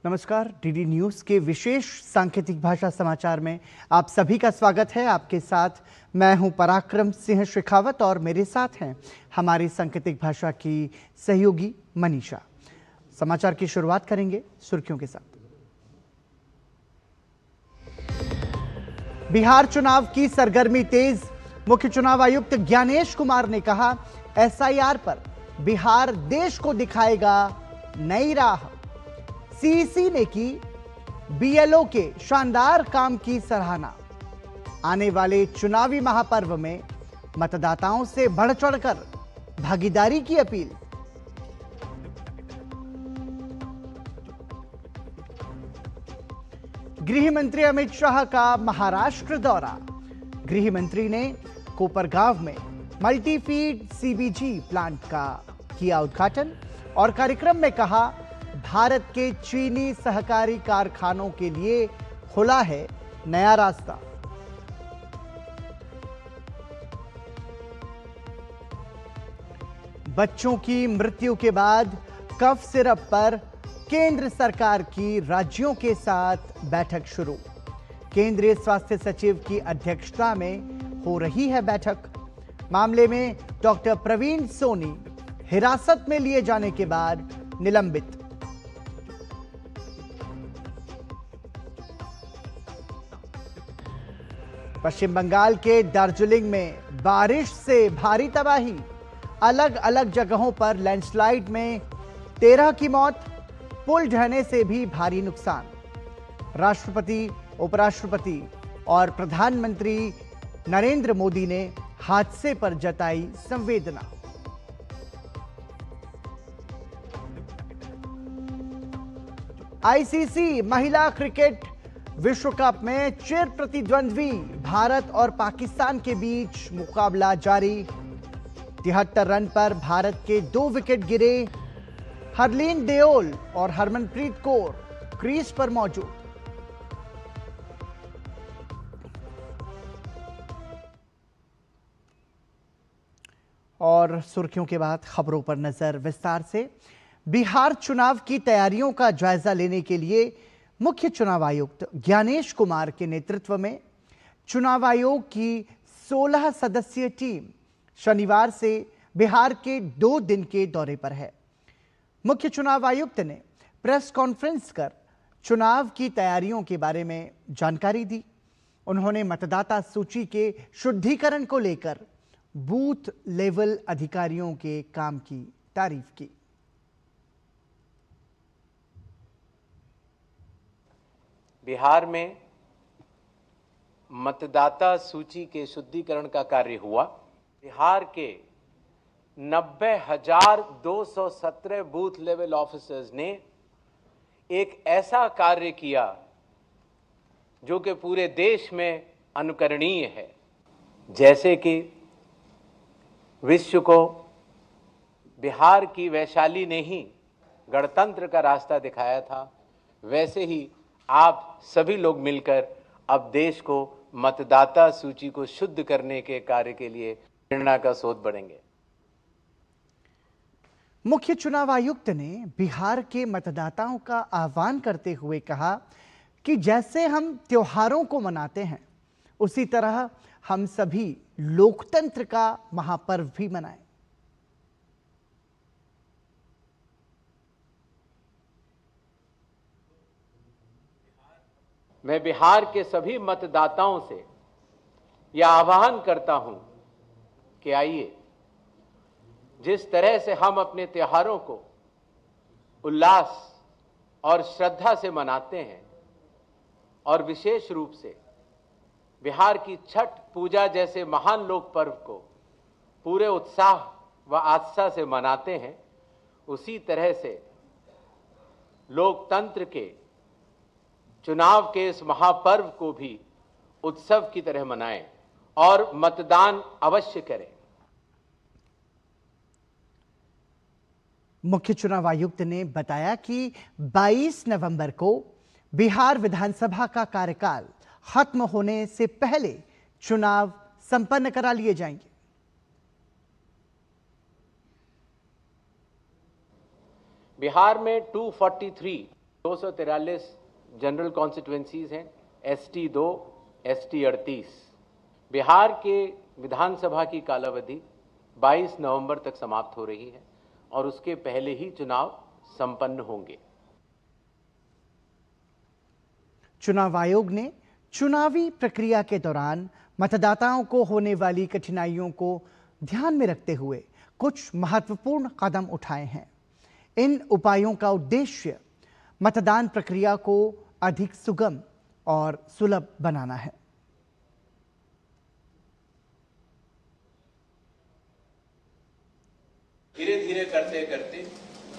नमस्कार, DD news के विशेष सांकेतिक भाषा समाचार में आप सभी का स्वागत है। आपके साथ मैं हूं पराक्रम सिंह शेखावत और मेरे साथ हैं हमारी सांकेतिक भाषा की सहयोगी मनीषा। समाचार की शुरुआत करेंगे सुर्खियों के साथ। बिहार चुनाव की सरगर्मी तेज। मुख्य चुनाव आयुक्त ज्ञानेश कुमार ने कहा, एसआईआर पर बिहार देश को दिखाएगा नई राह। सीईसी ने की बीएलओ के शानदार काम की सराहना। आने वाले चुनावी महापर्व में मतदाताओं से बढ़ चढ़कर भागीदारी की अपील। गृह मंत्री अमित शाह का महाराष्ट्र दौरा। गृह मंत्री ने कोपरगांव में मल्टीफीड सीबीजी प्लांट का किया उद्घाटन और कार्यक्रम में कहा, भारत के चीनी सहकारी कारखानों के लिए खुला है नया रास्ता। बच्चों की मृत्यु के बाद कफ सिरप पर केंद्र सरकार की राज्यों के साथ बैठक शुरू। केंद्रीय स्वास्थ्य सचिव की अध्यक्षता में हो रही है बैठक। मामले में डॉक्टर प्रवीण सोनी हिरासत में लिए जाने के बाद निलंबित। पश्चिम बंगाल के दार्जिलिंग में बारिश से भारी तबाही। अलग अलग जगहों पर लैंडस्लाइड में 13 की मौत। पुल ढहने से भी भारी नुकसान। राष्ट्रपति, उपराष्ट्रपति और प्रधानमंत्री नरेंद्र मोदी ने हादसे पर जताई संवेदना। आईसीसी महिला क्रिकेट विश्व कप में चिर प्रतिद्वंद्वी भारत और पाकिस्तान के बीच मुकाबला जारी। 73 रन पर भारत के 2 विकेट गिरे। हरलीन देओल और हरमनप्रीत कौर क्रीज पर मौजूद। और सुर्खियों के बाद खबरों पर नजर विस्तार से। बिहार चुनाव की तैयारियों का जायजा लेने के लिए मुख्य चुनाव आयुक्त ज्ञानेश कुमार के नेतृत्व में चुनाव आयोग की 16 सदस्यीय टीम शनिवार से बिहार के 2 दिन के दौरे पर है। मुख्य चुनाव आयुक्त ने प्रेस कॉन्फ्रेंस कर चुनाव की तैयारियों के बारे में जानकारी दी। उन्होंने मतदाता सूची के शुद्धिकरण को लेकर बूथ लेवल अधिकारियों के काम की तारीफ की। बिहार में मतदाता सूची के शुद्धिकरण का कार्य हुआ। बिहार के 90,217 बूथ लेवल ऑफिसर्स ने एक ऐसा कार्य किया जो कि पूरे देश में अनुकरणीय है। जैसे कि विश्व को बिहार की वैशाली ने ही गणतंत्र का रास्ता दिखाया था, वैसे ही आप सभी लोग मिलकर अब देश को मतदाता सूची को शुद्ध करने के कार्य के लिए प्रेरणा का स्रोत बनेंगे। मुख्य चुनाव आयुक्त ने बिहार के मतदाताओं का आह्वान करते हुए कहा कि जैसे हम त्योहारों को मनाते हैं, उसी तरह हम सभी लोकतंत्र का महापर्व भी मनाएं। मैं बिहार के सभी मतदाताओं से यह आह्वान करता हूं कि आइए, जिस तरह से हम अपने त्योहारों को उल्लास और श्रद्धा से मनाते हैं और विशेष रूप से बिहार की छठ पूजा जैसे महान लोक पर्व को पूरे उत्साह व आस्था से मनाते हैं, उसी तरह से लोकतंत्र के चुनाव के इस महापर्व को भी उत्सव की तरह मनाएं और मतदान अवश्य करें। मुख्य चुनाव आयुक्त ने बताया कि 22 नवंबर को बिहार विधानसभा का कार्यकाल खत्म होने से पहले चुनाव संपन्न करा लिए जाएंगे। बिहार में 243 जनरल कॉन्स्टिट्यूएंसीज हैं, एसटी 2, एसटी 38। बिहार के विधानसभा की कालावधि 22 नवंबर तक समाप्त हो रही है और उसके पहले ही चुनाव संपन्न होंगे। चुनाव आयोग ने चुनावी प्रक्रिया के दौरान मतदाताओं को होने वाली कठिनाइयों को ध्यान में रखते हुए कुछ महत्वपूर्ण कदम उठाए हैं। इन उपायों का उद्देश्य मतदान प्रक्रिया को अधिक सुगम और सुलभ बनाना है। धीरे धीरे करते करते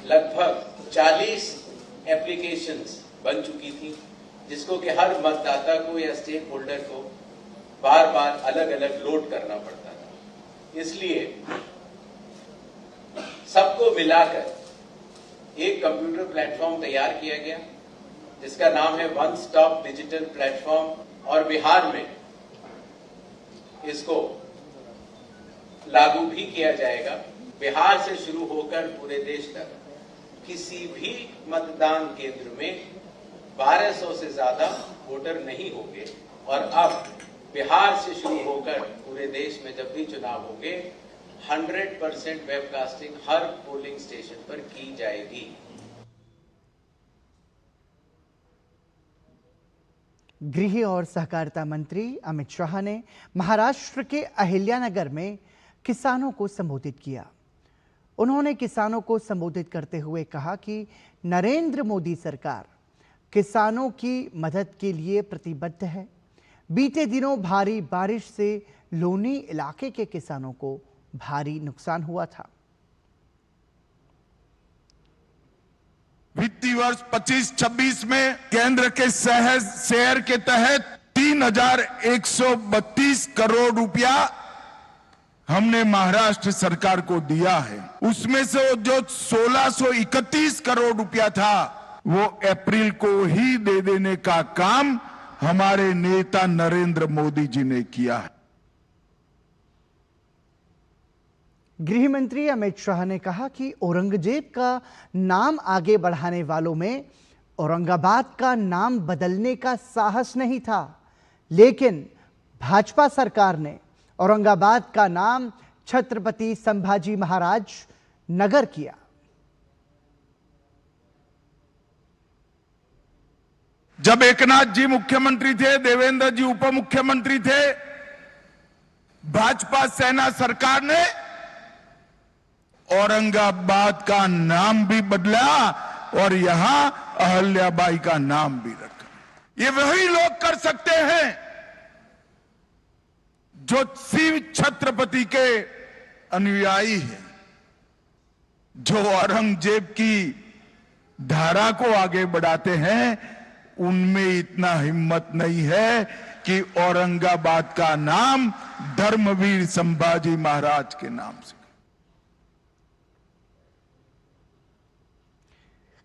लगभग 40 एप्लीकेशंस बन चुकी थी, जिसको कि हर मतदाता को या स्टेक होल्डर को बार बार अलग अलग लोड करना पड़ता था। इसलिए सबको मिलाकर एक कंप्यूटर प्लेटफॉर्म तैयार किया गया, जिसका नाम है वन स्टॉप डिजिटल प्लेटफॉर्म, और बिहार में इसको लागू भी किया जाएगा। बिहार से शुरू होकर पूरे देश तक किसी भी मतदान केंद्र में 1200 से ज्यादा वोटर नहीं होंगे, और अब बिहार से शुरू होकर पूरे देश में जब भी चुनाव होंगे 100% वेबकास्टिंग हर पोलिंग स्टेशन पर की जाएगी। गृह और सहकारिता मंत्री अमित शाह ने महाराष्ट्र के अहिल्यानगर में किसानों को संबोधित किया। उन्होंने किसानों को संबोधित करते हुए कहा कि नरेंद्र मोदी सरकार किसानों की मदद के लिए प्रतिबद्ध है। बीते दिनों भारी बारिश से लोनी इलाके के किसानों को भारी नुकसान हुआ था। वित्तीय वर्ष 25-26 में केंद्र के शहर के तहत 3,132 करोड़ रुपया हमने महाराष्ट्र सरकार को दिया है। उसमें से जो 1,631 करोड़ रुपया था वो अप्रैल को ही दे देने का काम हमारे नेता नरेंद्र मोदी जी ने किया है। गृह मंत्री अमित शाह ने कहा कि औरंगजेब का नाम आगे बढ़ाने वालों में औरंगाबाद का नाम बदलने का साहस नहीं था, लेकिन भाजपा सरकार ने औरंगाबाद का नाम छत्रपति संभाजी महाराज नगर किया। जब एकनाथ जी मुख्यमंत्री थे, देवेंद्र जी उप मुख्यमंत्री थे, भाजपा सेना सरकार ने औरंगाबाद का नाम भी बदला और यहां अहल्याबाई का नाम भी रखा। ये वही लोग कर सकते हैं जो शिव छत्रपति के अनुयायी हैं, जो औरंगजेब की धारा को आगे बढ़ाते हैं। उनमें इतना हिम्मत नहीं है कि औरंगाबाद का नाम धर्मवीर संभाजी महाराज के नाम से।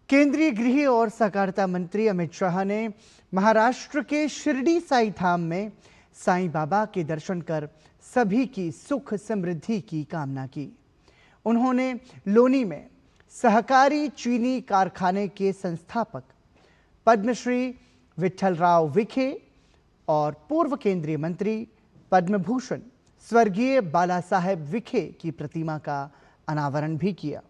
केंद्रीय गृह और सहकारिता मंत्री अमित शाह ने महाराष्ट्र के शिरडी साई धाम में साईं बाबा के दर्शन कर सभी की सुख समृद्धि की कामना की। उन्होंने लोनी में सहकारी चीनी कारखाने के संस्थापक पद्मश्री विठलराव विखे और पूर्व केंद्रीय मंत्री पद्मभूषण स्वर्गीय बाला साहेब विखे की प्रतिमा का अनावरण भी किया।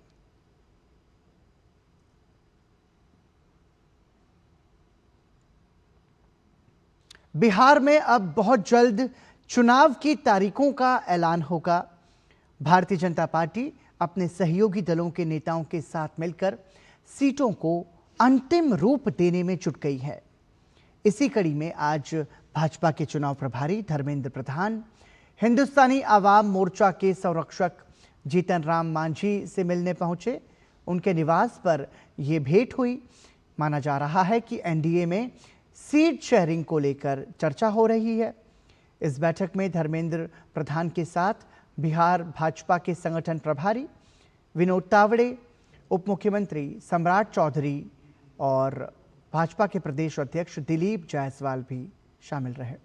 बिहार में अब बहुत जल्द चुनाव की तारीखों का ऐलान होगा। भारतीय जनता पार्टी अपने सहयोगी दलों के नेताओं के साथ मिलकर सीटों को अंतिम रूप देने में जुट गई है। इसी कड़ी में आज भाजपा के चुनाव प्रभारी धर्मेंद्र प्रधान हिंदुस्तानी आवाम मोर्चा के संरक्षक जीतन राम मांझी से मिलने पहुंचे। उनके निवास पर यह भेंट हुई। माना जा रहा है कि एनडीए में सीट शेयरिंग को लेकर चर्चा हो रही है। इस बैठक में धर्मेंद्र प्रधान के साथ बिहार भाजपा के संगठन प्रभारी विनोद तावड़े, उप मुख्यमंत्री सम्राट चौधरी और भाजपा के प्रदेश अध्यक्ष दिलीप जायसवाल भी शामिल रहे।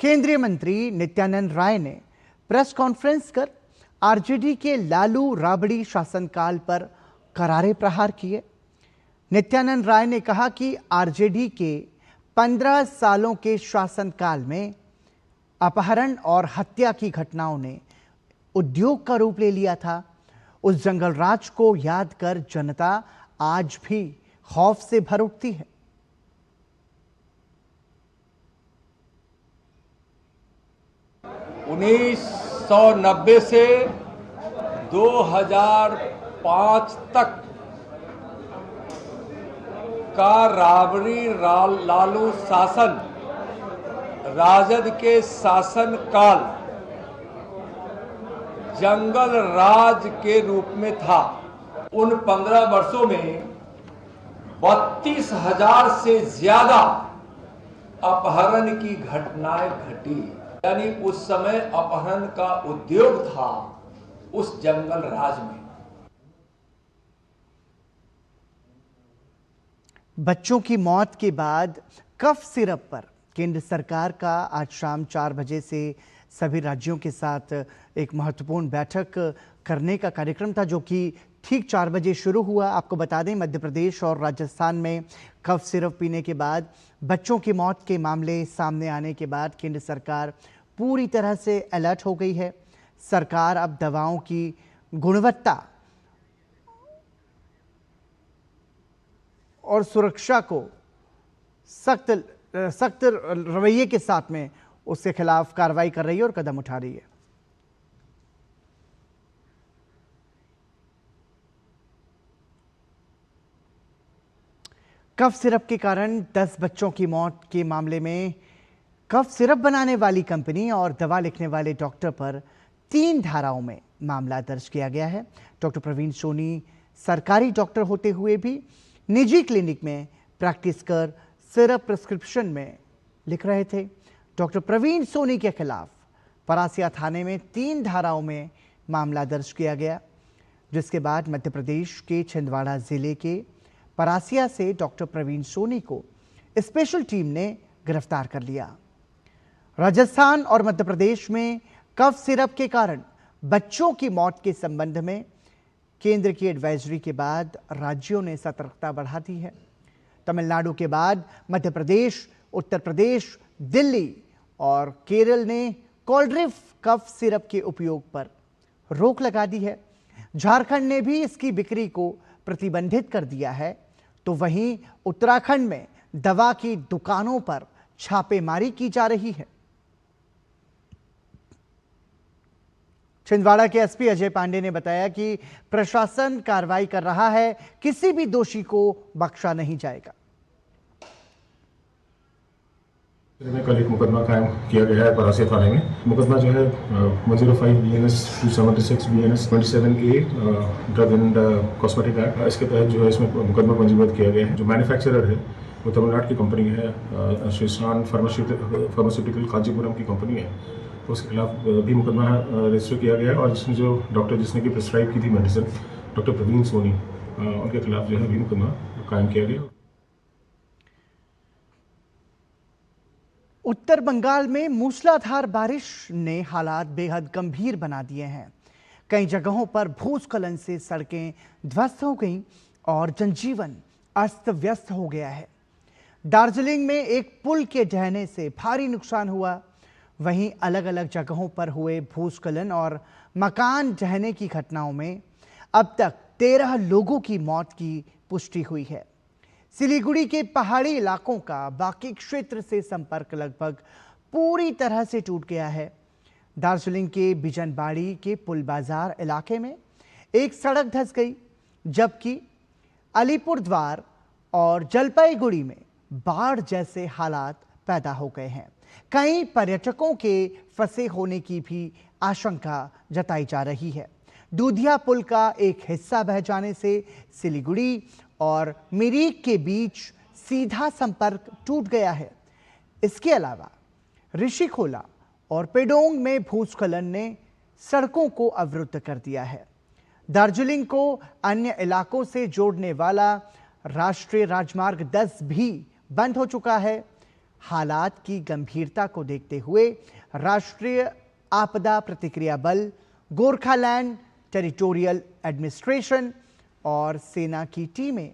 केंद्रीय मंत्री नित्यानंद राय ने प्रेस कॉन्फ्रेंस कर आरजेडी के लालू राबड़ी शासनकाल पर करारे प्रहार किए। नित्यानंद राय ने कहा कि आरजेडी के 15 सालों के शासनकाल में अपहरण और हत्या की घटनाओं ने उद्योग का रूप ले लिया था। उस जंगल राज को याद कर जनता आज भी खौफ से भर उठती है। उन्नीस 1990 से 2005 तक का राबड़ी लालू शासन, राजद के शासन काल जंगल राज के रूप में था। उन 15 वर्षों में 32,000 से ज्यादा अपहरण की घटनाएं घटी। यानी उस समय अपहरण का उद्योग था उस जंगल राज में। बच्चों की मौत के बाद कफ सिरप पर केंद्र सरकार का आज शाम 4 बजे से सभी राज्यों के साथ एक महत्वपूर्ण बैठक करने का कार्यक्रम था, जो कि ठीक 4 बजे शुरू हुआ। आपको बता दें, मध्य प्रदेश और राजस्थान में कफ सिरप पीने के बाद बच्चों की मौत के मामले सामने आने के बाद केंद्र सरकार पूरी तरह से अलर्ट हो गई है। सरकार अब दवाओं की गुणवत्ता और सुरक्षा को सख्त रवैये के साथ में उसके खिलाफ कार्रवाई कर रही है और कदम उठा रही है। कफ सिरप के कारण 10 बच्चों की मौत के मामले में कफ सिरप बनाने वाली कंपनी और दवा लिखने वाले डॉक्टर पर 3 धाराओं में मामला दर्ज किया गया है। डॉक्टर प्रवीण सोनी सरकारी डॉक्टर होते हुए भी निजी क्लिनिक में प्रैक्टिस कर सिरप प्रिस्क्रिप्शन में लिख रहे थे। डॉक्टर प्रवीण सोनी के खिलाफ परासिया थाने में 3 धाराओं में मामला दर्ज किया गया, जिसके बाद मध्य प्रदेश के छिंदवाड़ा जिले के परासिया से डॉक्टर प्रवीण सोनी को स्पेशल टीम ने गिरफ्तार कर लिया। राजस्थान और मध्य प्रदेश में कफ सिरप के कारण बच्चों की मौत के संबंध में केंद्र की एडवाइजरी के बाद राज्यों ने सतर्कता बढ़ा दी है। तमिलनाडु के बाद मध्य प्रदेश, उत्तर प्रदेश, दिल्ली और केरल ने कोल्ड्रिफ कफ सिरप के उपयोग पर रोक लगा दी है। झारखंड ने भी इसकी बिक्री को प्रतिबंधित कर दिया है, तो वहीं उत्तराखंड में दवा की दुकानों पर छापेमारी की जा रही है। छिंदवाड़ा के एसपी अजय पांडे ने बताया कि प्रशासन कार्रवाई कर रहा है, किसी भी दोषी को बख्शा नहीं जाएगा। कल एक मुकदमा कायम किया गया है परासिया थाने में। मुकदमा जो है 105 BNS 276 BNS 27A drug and cosmetic act, इसके तहत जो है इसमें मुकदमा पंजीबद्ध किया गया है। जो मैन्युफैक्चरर है वो तमिलनाडु की कंपनी है, श्रीस्नान फार्मास्यूटिकल कांचीपुरम की कंपनी है, तो उसके खिलाफ भी मुकदमा रजिस्टर किया गया है। और जिसमें जो डॉक्टर जिसने की प्रिस्क्राइब की थी मेडिसिन, डॉक्टर प्रवीण सोनी, उनके खिलाफ जो है भी मुकदमा कायम किया गया। उत्तर बंगाल में मूसलाधार बारिश ने हालात बेहद गंभीर बना दिए हैं। कई जगहों पर भूस्खलन से सड़कें ध्वस्त हो गईं और जनजीवन अस्त व्यस्त हो गया है। दार्जिलिंग में एक पुल के ढहने से भारी नुकसान हुआ। वहीं अलग अलग जगहों पर हुए भूस्खलन और मकान ढहने की घटनाओं में अब तक 13 लोगों की मौत की पुष्टि हुई है। सिलीगुड़ी के पहाड़ी इलाकों का बाकी क्षेत्र से संपर्क लगभग पूरी तरह से टूट गया है। दार्जिलिंग के बिजनबाड़ी के पुल बाजार इलाके में एक सड़क धंस गई, जबकि अलीपुरद्वार और जलपाईगुड़ी में बाढ़ जैसे हालात पैदा हो गए हैं। कई पर्यटकों के फंसे होने की भी आशंका जताई जा रही है। दूधिया पुल का एक हिस्सा बह जाने से सिलीगुड़ी और मिरिक के बीच सीधा संपर्क टूट गया है। इसके अलावा ऋषिखोला और पेडोंग में भूस्खलन ने सड़कों को अवरुद्ध कर दिया है। दार्जिलिंग को अन्य इलाकों से जोड़ने वाला राष्ट्रीय राजमार्ग 10 भी बंद हो चुका है। हालात की गंभीरता को देखते हुए राष्ट्रीय आपदा प्रतिक्रिया बल, गोरखालैंड टेरिटोरियल एडमिनिस्ट्रेशन और सेना की टीमें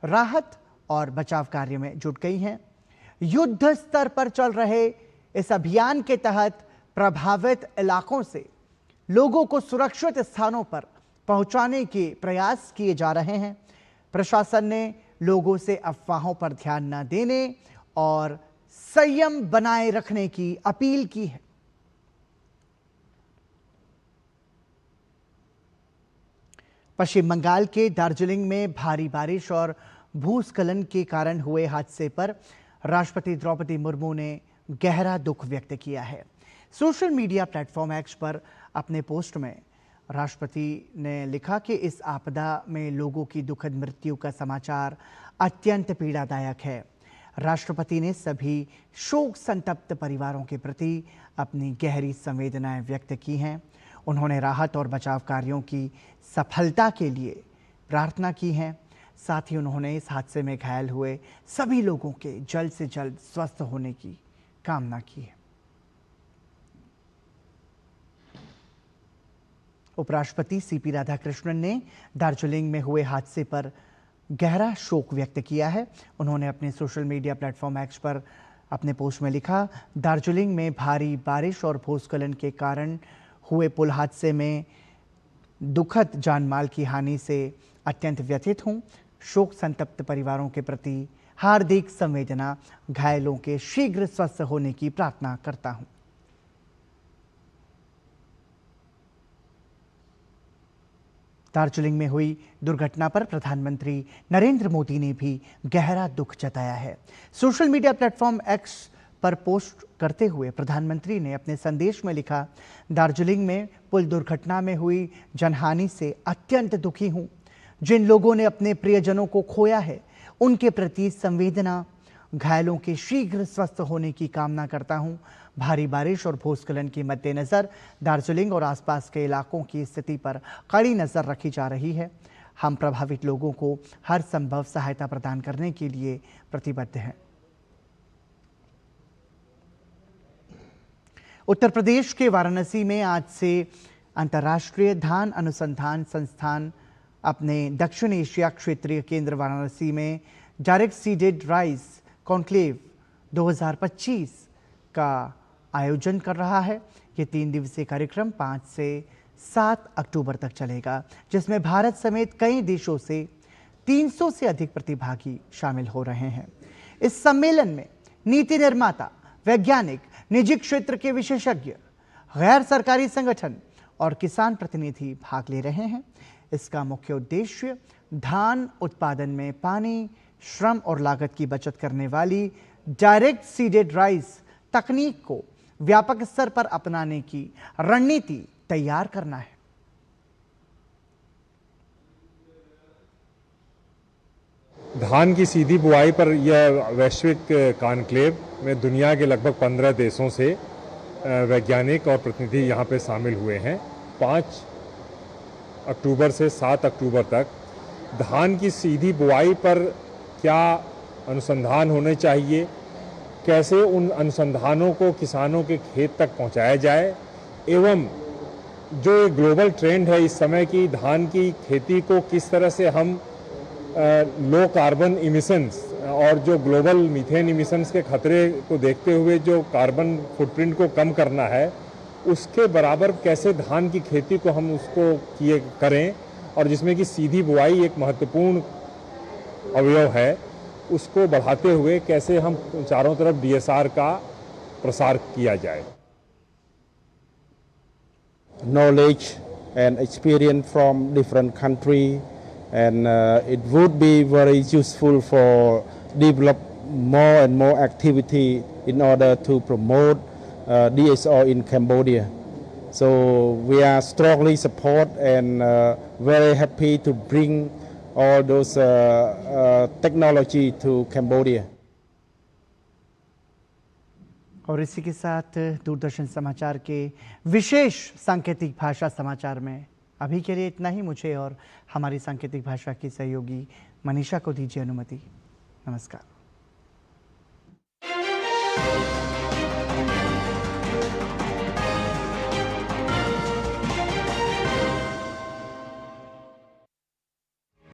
राहत और बचाव कार्य में जुट गई हैं। युद्ध स्तर पर चल रहे इस अभियान के तहत प्रभावित इलाकों से लोगों को सुरक्षित स्थानों पर पहुंचाने के प्रयास किए जा रहे हैं। प्रशासन ने लोगों से अफवाहों पर ध्यान न देने और संयम बनाए रखने की अपील की है। पश्चिम बंगाल के दार्जिलिंग में भारी बारिश और भूस्खलन के कारण हुए हादसे पर राष्ट्रपति द्रौपदी मुर्मू ने गहरा दुख व्यक्त किया है। सोशल मीडिया प्लेटफॉर्म एक्स पर अपने पोस्ट में राष्ट्रपति ने लिखा कि इस आपदा में लोगों की दुखद मृत्यु का समाचार अत्यंत पीड़ादायक है। राष्ट्रपति ने सभी शोक संतप्त परिवारों के प्रति अपनी गहरी संवेदनाएं व्यक्त की हैं। उन्होंने राहत और बचाव कार्यों की सफलता के लिए प्रार्थना की है। साथ ही उन्होंने इस हादसे में घायल हुए सभी लोगों के जल्द से जल्द स्वस्थ होने की कामना की है। उपराष्ट्रपति सीपी राधाकृष्णन ने दार्जिलिंग में हुए हादसे पर गहरा शोक व्यक्त किया है। उन्होंने अपने सोशल मीडिया प्लेटफॉर्म एक्स पर अपने पोस्ट में लिखा, दार्जिलिंग में भारी बारिश और भूस्खलन के कारण हुए पुल हादसे में दुखद जानमाल की हानि से अत्यंत व्यथित हूं। शोक संतप्त परिवारों के प्रति हार्दिक संवेदना, घायलों के शीघ्र स्वस्थ होने की प्रार्थना करता हूं। दार्जिलिंग में हुई दुर्घटना पर प्रधानमंत्री नरेंद्र मोदी ने भी गहरा दुख जताया है। सोशल मीडिया प्लेटफॉर्म एक्स पर पोस्ट करते हुए प्रधानमंत्री ने अपने संदेश में लिखा, दार्जिलिंग में पुल दुर्घटना में हुई जनहानि से अत्यंत दुखी हूं। जिन लोगों ने अपने प्रियजनों को खोया है उनके प्रति संवेदना, घायलों के शीघ्र स्वस्थ होने की कामना करता हूं। भारी बारिश और भूस्खलन के मद्देनजर दार्जिलिंग और आसपास के इलाकों की स्थिति पर कड़ी नजर रखी जा रही है। हम प्रभावित लोगों को हर संभव सहायता प्रदान करने के लिए प्रतिबद्ध हैं। उत्तर प्रदेश के वाराणसी में आज से अंतर्राष्ट्रीय धान अनुसंधान संस्थान अपने दक्षिण एशिया क्षेत्रीय केंद्र वाराणसी में डायरेक्ट सीडेड राइस कॉन्क्लेव 2025 का आयोजन कर रहा है। ये 3 दिवसीय कार्यक्रम 5 से 7 अक्टूबर तक चलेगा, जिसमें भारत समेत कई देशों से 300 से अधिक प्रतिभागी शामिल हो रहे हैं। इस सम्मेलन में नीति निर्माता, वैज्ञानिक, निजी क्षेत्र के विशेषज्ञ, गैर सरकारी संगठन और किसान प्रतिनिधि भाग ले रहे हैं। इसका मुख्य उद्देश्य धान उत्पादन में पानी, श्रम और लागत की बचत करने वाली डायरेक्ट सीडेड राइस तकनीक को व्यापक स्तर पर अपनाने की रणनीति तैयार करना है। धान की सीधी बुआई पर यह वैश्विक कॉन्क्लेव में दुनिया के लगभग 15 देशों से वैज्ञानिक और प्रतिनिधि यहाँ पे शामिल हुए हैं। 5 अक्टूबर से 7 अक्टूबर तक धान की सीधी बुआई पर क्या अनुसंधान होने चाहिए, कैसे उन अनुसंधानों को किसानों के खेत तक पहुँचाया जाए, एवं जो एक ग्लोबल ट्रेंड है इस समय की धान की खेती को किस तरह से हम लो कार्बन इमिशंस और जो ग्लोबल मीथेन इमिशंस के खतरे को देखते हुए जो कार्बन फुटप्रिंट को कम करना है, उसके बराबर कैसे धान की खेती को हम उसको करें, और जिसमें कि सीधी बुआई एक महत्वपूर्ण अवयव है, उसको बढ़ाते हुए कैसे हम चारों तरफ DSR का प्रसार किया जाए। Knowledge and experience from different countries, and it would be very useful for develop more and more activity in order to promote DSR in Cambodia. So we are strongly support and very happy to bring all those technology to Cambodia. और इसी के साथ दूरदर्शन समाचार के विशेष सांकेतिक भाषा समाचार में अभी के लिए इतना ही। मुझे और हमारी सांकेतिक भाषा की सहयोगी मनीषा को दीजिए अनुमति। नमस्कार।